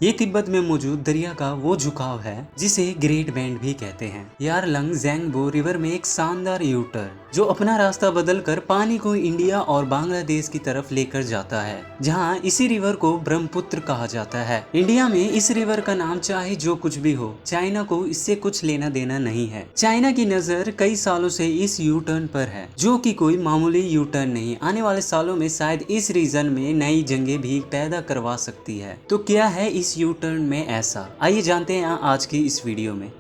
ये तिब्बत में मौजूद दरिया का वो झुकाव है जिसे ग्रेट बैंड भी कहते हैं। यारलंग ज़ेंगबो रिवर में एक शानदार यू टर्न जो अपना रास्ता बदलकर पानी को इंडिया और बांग्लादेश की तरफ लेकर जाता है, जहां इसी रिवर को ब्रह्मपुत्र कहा जाता है। इंडिया में इस रिवर का नाम चाहे जो कुछ भी हो, चाइना को इससे कुछ लेना देना नहीं है। चाइना की नजर कई सालों से इस यू टर्न पर है, जो कि कोई मामूली यू टर्न नहीं। आने वाले सालों में शायद इस रीजन में नई जंगें भी पैदा करवा सकती है। तो क्या है इस यू टर्न में ऐसा, आइए जानते हैं आज की इस वीडियो में।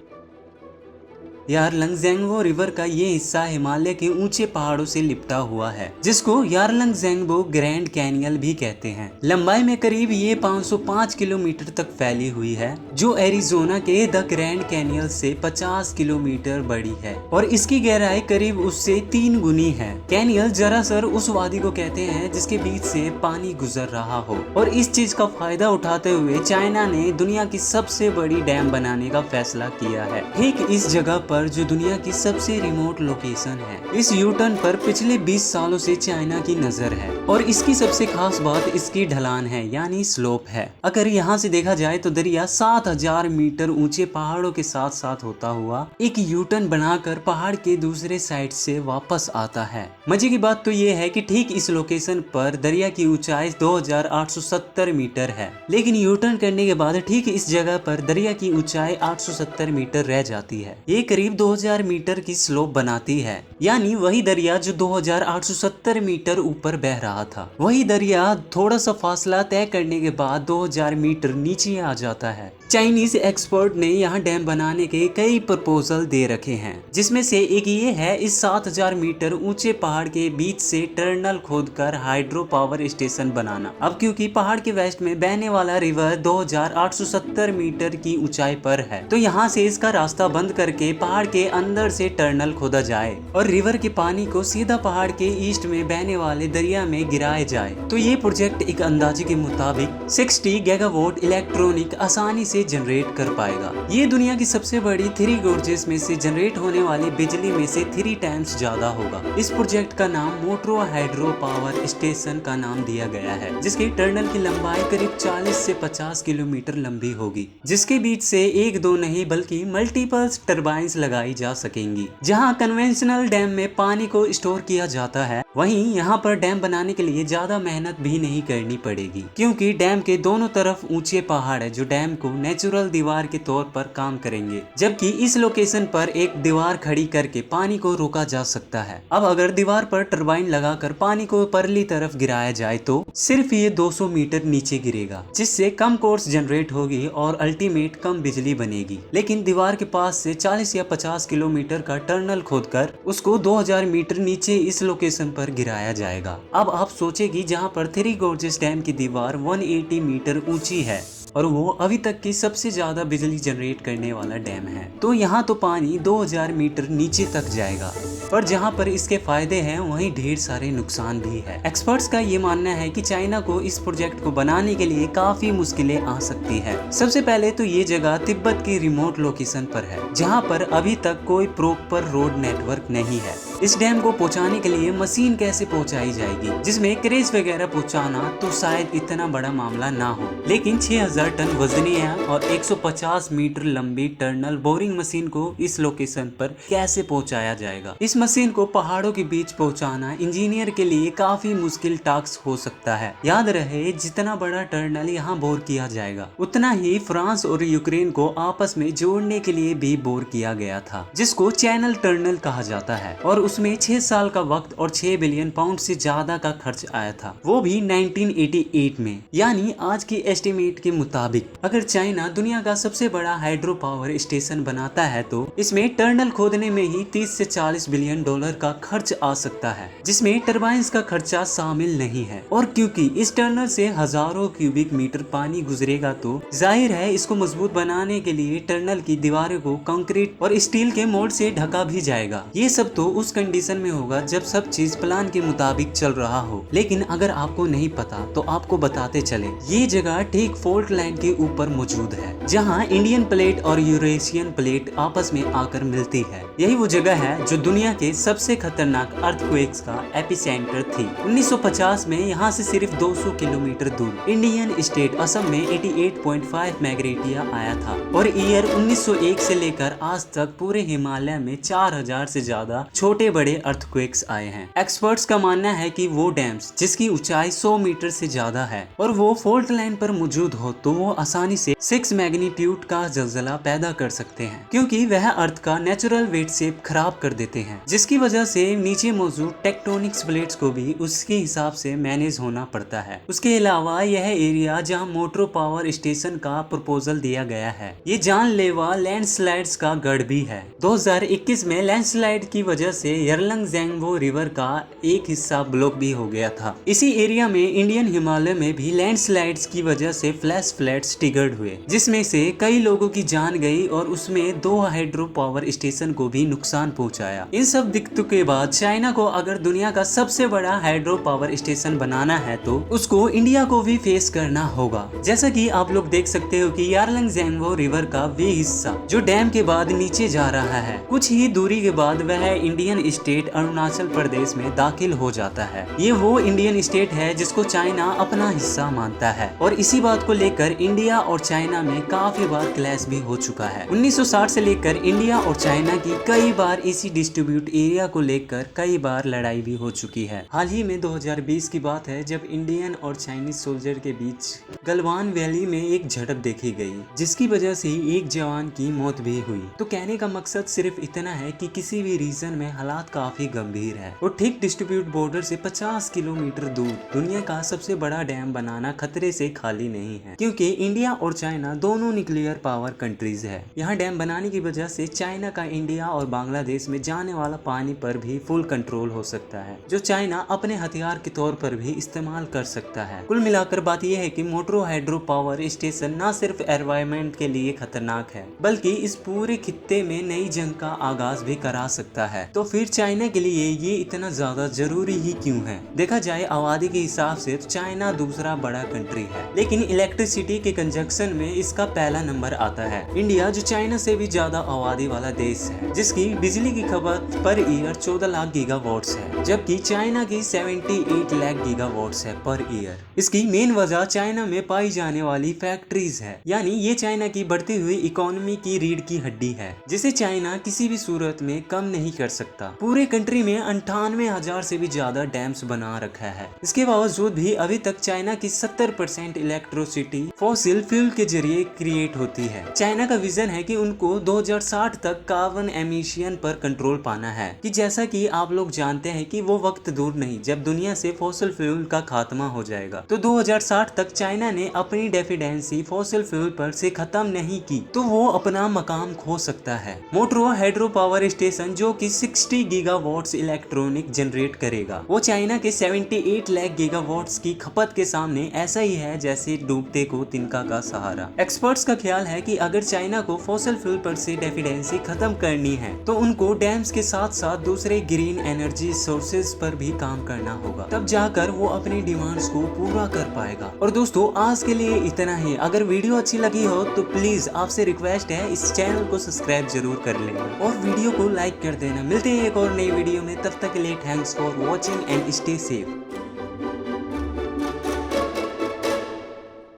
यारलंग ज़ेंगबो रिवर का ये हिस्सा हिमालय के ऊंचे पहाड़ों से लिपटा हुआ है, जिसको यारलंग ज़ेंगबो ग्रैंड कैनियल भी कहते हैं। लंबाई में करीब ये 505 किलोमीटर तक फैली हुई है, जो एरिजोना के द ग्रैंड कैनियल से 50 किलोमीटर बड़ी है और इसकी गहराई करीब उससे 3 गुनी है। कैनियल दरअसल उस वादी को कहते हैं जिसके बीच से पानी गुजर रहा हो, और इस चीज का फायदा उठाते हुए चाइना ने दुनिया की सबसे बड़ी डैम बनाने का फैसला किया है, ठीक इस जगह पर जो दुनिया की सबसे रिमोट लोकेशन है। इस यू टर्न पर पिछले 20 सालों से चाइना की नजर है, और इसकी सबसे खास बात इसकी ढलान है, यानी स्लोप है। अगर यहाँ से देखा जाए तो दरिया 7000 मीटर ऊंचे पहाड़ों के साथ साथ होता हुआ एक यू टर्न बनाकर पहाड़ के दूसरे साइड से वापस आता है। मजे की बात तो ये है कि ठीक इस लोकेशन पर दरिया की ऊंचाई 2870 मीटर है, लेकिन यू टर्न करने के बाद ठीक इस जगह पर दरिया की ऊंचाई 870 मीटर रह जाती है। ये करीब 2000 मीटर की स्लोप बनाती है, यानी वही दरिया जो 2870 मीटर ऊपर बह रहा था, वही दरिया थोड़ा सा फासला तय करने के बाद 2000 मीटर नीचे आ जाता है। चाइनीज एक्सपर्ट ने यहाँ डैम बनाने के कई प्रपोजल दे रखे हैं, जिसमें से एक ये है इस 7000 मीटर ऊंचे पहाड़ के बीच से टनल खोदकर हाइड्रो पावर स्टेशन बनाना। अब क्योंकि पहाड़ के वेस्ट में बहने वाला रिवर 2870 मीटर की ऊंचाई पर है, तो यहाँ से इसका रास्ता बंद करके पहाड़ के अंदर से टनल खोदा जाए और रिवर के पानी को सीधा पहाड़ के ईस्ट में बहने वाले दरिया में गिराया जाए। तो ये प्रोजेक्ट एक अंदाजे के मुताबिक 60 गीगावाट इलेक्ट्रॉनिक आसानी से जनरेट कर पाएगा। ये दुनिया की सबसे बड़ी 3 गॉर्जेस में से जनरेट होने वाली बिजली में से 3 टाइम्स ज्यादा होगा। इस प्रोजेक्ट का नाम मोट्रो हाइड्रो पावर स्टेशन का नाम दिया गया है, जिसके टनल की लंबाई करीब 40 से 50 किलोमीटर लंबी होगी, जिसके बीच से एक दो नहीं बल्कि मल्टीपल टर्बाइंस लगाई जा सकेंगी। जहां कन्वेंशनल डैम में पानी को स्टोर किया जाता है, वहीं यहाँ पर डैम बनाने के लिए ज्यादा मेहनत भी नहीं करनी पड़ेगी, क्योंकि डैम के दोनों तरफ ऊंचे पहाड़ है जो डैम को नेचुरल दीवार के तौर पर काम करेंगे, जबकि इस लोकेशन पर एक दीवार खड़ी करके पानी को रोका जा सकता है। अब अगर दीवार पर टरबाइन लगाकर पानी को परली तरफ गिराया जाए तो सिर्फ ये 200 मीटर नीचे गिरेगा, जिससे कम कोर्स जनरेट होगी और अल्टीमेट कम बिजली बनेगी। लेकिन दीवार के पास से 40 या 50 किलोमीटर का टनल खोदकर उसको 2000 मीटर नीचे इस लोकेशन पर गिराया जाएगा। अब आप सोचेगी जहाँ पर 3 गॉर्जेस डैम की दीवार 180 मीटर ऊंची है और वो अभी तक की सबसे ज्यादा बिजली जनरेट करने वाला डैम है, तो यहाँ तो पानी 2000 मीटर नीचे तक जाएगा। पर जहाँ पर इसके फायदे हैं वहीं ढेर सारे नुकसान भी है। एक्सपर्ट्स का ये मानना है कि चाइना को इस प्रोजेक्ट को बनाने के लिए काफी मुश्किलें आ सकती है। सबसे पहले तो ये जगह तिब्बत की रिमोट लोकेशन पर है, जहाँ पर अभी तक कोई प्रॉपर रोड नेटवर्क नहीं है। इस डैम को पहुँचाने के लिए मशीन कैसे पहुँचाई जाएगी, जिसमें क्रेज वगैरह पहुँचाना तो शायद इतना बड़ा मामला ना हो, लेकिन 6000 टन वजनी है और 150 मीटर लंबी टनल बोरिंग मशीन को इस लोकेशन पर कैसे पहुंचाया जाएगा। इस मशीन को पहाड़ों के बीच पहुंचाना इंजीनियर के लिए काफी मुश्किल टास्क हो सकता है। याद रहे, जितना बड़ा टनल यहाँ बोर किया जाएगा, उतना ही फ्रांस और यूक्रेन को आपस में जोड़ने के लिए भी बोर किया गया था, जिसको चैनल टनल कहा जाता है, और उसमें 6 साल का वक्त और 6 बिलियन पाउंड से ज्यादा का खर्च आया था, वो भी 1988 में। यानी आज की एस्टिमेट के मुताबिक अगर चाइना दुनिया का सबसे बड़ा हाइड्रो पावर स्टेशन बनाता है तो इसमें टनल खोदने में ही 30 से 40 बिलियन डॉलर का खर्च आ सकता है, जिसमें टरबाइंस का खर्चा शामिल नहीं है। और क्योंकि इस टनल से हजारों क्यूबिक मीटर पानी गुजरेगा, तो जाहिर है इसको मजबूत बनाने के लिए टनल की दीवारों को कंक्रीट और स्टील के मोल्ड से ढका भी जाएगा। ये सब तो उस कंडीशन में होगा जब सब चीज प्लान के मुताबिक चल रहा हो। लेकिन अगर आपको नहीं पता तो आपको बताते चले, ये जगह ठीक फॉल्ट लाइन के ऊपर मौजूद है, जहां इंडियन प्लेट और यूरेशियन प्लेट आपस में आकर मिलती है। यही वो जगह है जो दुनिया के सबसे खतरनाक अर्थक्वेक्स का एपिसेंटर थी। 1950 में यहाँ से सिर्फ 200 किलोमीटर दूर इंडियन स्टेट असम में 88.5 मैग्नेटिया आया था और ईयर 1901 से लेकर आज तक पूरे हिमालय में 4000 से ज्यादा छोटे बड़े अर्थक्वेक्स आए हैं। एक्सपर्ट्स का मानना है कि वो डैम्स जिसकी ऊंचाई 100 मीटर से ज्यादा है और वो फॉल्ट लाइन पर मौजूद हो तो वो आसानी से 6 मैग्नीट्यूड का जलजला पैदा कर सकते हैं, क्योंकि वह अर्थ का नेचुरल वेट शेप खराब कर देते हैं, जिसकी वजह से नीचे मौजूद टेक्टोनिक्स प्लेट्स को भी उसके हिसाब से मैनेज होना पड़ता है। उसके अलावा यह एरिया जहां मोटरो पावर स्टेशन का प्रपोजल दिया गया है, ये जानलेवा लैंडस्लाइड्स का गढ़ भी है। 2021 में लैंडस्लाइड की वजह से यरलंग-ज़ेंगबो रिवर का एक हिस्सा ब्लॉक भी हो गया था। इसी एरिया में इंडियन हिमालय में भी लैंडस्लाइड्स की वजह से फ्लैश फ्लड्स ट्रिगर्ड हुए, जिसमें से कई लोगों की जान गई और उसमें 2 हाइड्रो पावर स्टेशन को भी नुकसान पहुंचाया। इन सब दिक्कतों के बाद चाइना को अगर दुनिया का सबसे बड़ा हाइड्रो पावर स्टेशन बनाना है तो उसको इंडिया को भी फेस करना होगा। जैसा कि आप लोग देख सकते हो कि यारलंग-ज़ेंगबो रिवर का वे हिस्सा जो डैम के बाद नीचे जा रहा है, कुछ ही दूरी के बाद वह इंडियन स्टेट अरुणाचल प्रदेश में दाखिल हो जाता है। ये वो इंडियन स्टेट है जिसको चाइना अपना हिस्सा मानता है और इसी बात को लेकर इंडिया और चाइना में काफी बार क्लैश भी हो चुका है। 1960 से लेकर इंडिया और चाइना की कई बार इसी डिस्ट्रीब्यूट एरिया को लेकर कई बार लड़ाई भी हो चुकी है। हाल ही में 2020 की बात है जब इंडियन और चाइनीज सोल्जर के बीच गलवान वैली में एक झड़प देखी गई, जिसकी वजह से एक जवान की मौत भी हुई। तो कहने का मकसद सिर्फ इतना है कि किसी भी रीजन में हालात काफी गंभीर है और ठीक डिस्ट्रीब्यूट बॉर्डर से 50 किलोमीटर दूर दुनिया का सबसे बड़ा डैम बनाना खतरे से खाली नहीं है, क्योंकि इंडिया और चाइना दोनों न्यूक्लियर पावर कंट्रीज है। यहाँ डैम बनाने की वजह से चाइना का इंडिया और बांग्लादेश में जाने वाला पानी पर भी फुल कंट्रोल हो सकता है, जो चाइना अपने हथियार के तौर पर भी इस्तेमाल कर सकता है। कुल मिलाकर बात यह है कि मोटरो हाइड्रो पावर स्टेशन न सिर्फ एनवायरमेंट के लिए खतरनाक है, बल्कि इस पूरे खित्ते में नई जंग का आगाज भी करा सकता है। तो फिर चाइना के लिए ये इतना ज्यादा जरूरी ही क्यों है? देखा जाए आबादी के हिसाब से तो चाइना दूसरा बड़ा कंट्री है, लेकिन इलेक्ट्रिसिटी के कंजक्शन में इसका पहला नंबर आता है। इंडिया जो चाइना से भी ज्यादा आबादी वाला देश है, जिसकी बिजली की खपत पर ईयर 14 लाख गीगावाट्स है, जबकि चाइना की 78 लाख गीगावाट्स है पर ईयर। इसकी मेन वजह चाइना में पाई जाने वाली फैक्ट्रीज है, यानी ये चाइना की बढ़ती हुई इकोनॉमी की रीढ़ की हड्डी है, जिसे चाइना किसी भी सूरत में कम नहीं कर सकता। पूरे कंट्री में 98,000 से भी ज्यादा डैम्स बना रखा है। इसके बावजूद भी अभी तक चाइना की 70% इलेक्ट्रिसिटी फॉसिल फ्यूल के जरिए क्रिएट होती है। चाइना का विजन है कि उनको 2060 तक कार्बन एमिशन पर कंट्रोल पाना है, कि जैसा कि आप लोग जानते हैं कि वो वक्त दूर नहीं जब दुनिया से फॉसिल फ्यूल का खात्मा हो जाएगा। तो 2060 तक चाइना ने अपनी डिपेंडेंसी फॉसिल फ्यूल पर से खत्म नहीं की तो वो अपना मकाम खो सकता है। मोटरो हाइड्रो पावर स्टेशन जो कि 60 गीगावाट्स इलेक्ट्रॉनिक जनरेट करेगा, वो चाइना के 78 लाख गीगावाट्स की खपत के सामने ऐसा ही है जैसे डूबते को तिनका का सहारा। एक्सपर्ट्स का ख्याल है कि अगर चाइना को फॉसिल फ्यूल पर से डिपेंडेंसी खत्म करनी है तो उनको डैम्स के साथ साथ दूसरे ग्रीन एनर्जी सोर्सेज पर भी काम करना होगा, तब जाकर वो अपनी डिमांड्स को पूरा कर पाएगा। और दोस्तों आज के लिए इतना ही। अगर वीडियो अच्छी लगी हो तो प्लीज आपसे रिक्वेस्ट है इस चैनल को सब्सक्राइब जरूर कर लेना और वीडियो को लाइक कर देना। मिलते हैं एक और नई वीडियो में, तब तक के लिए thanks for watching and stay safe.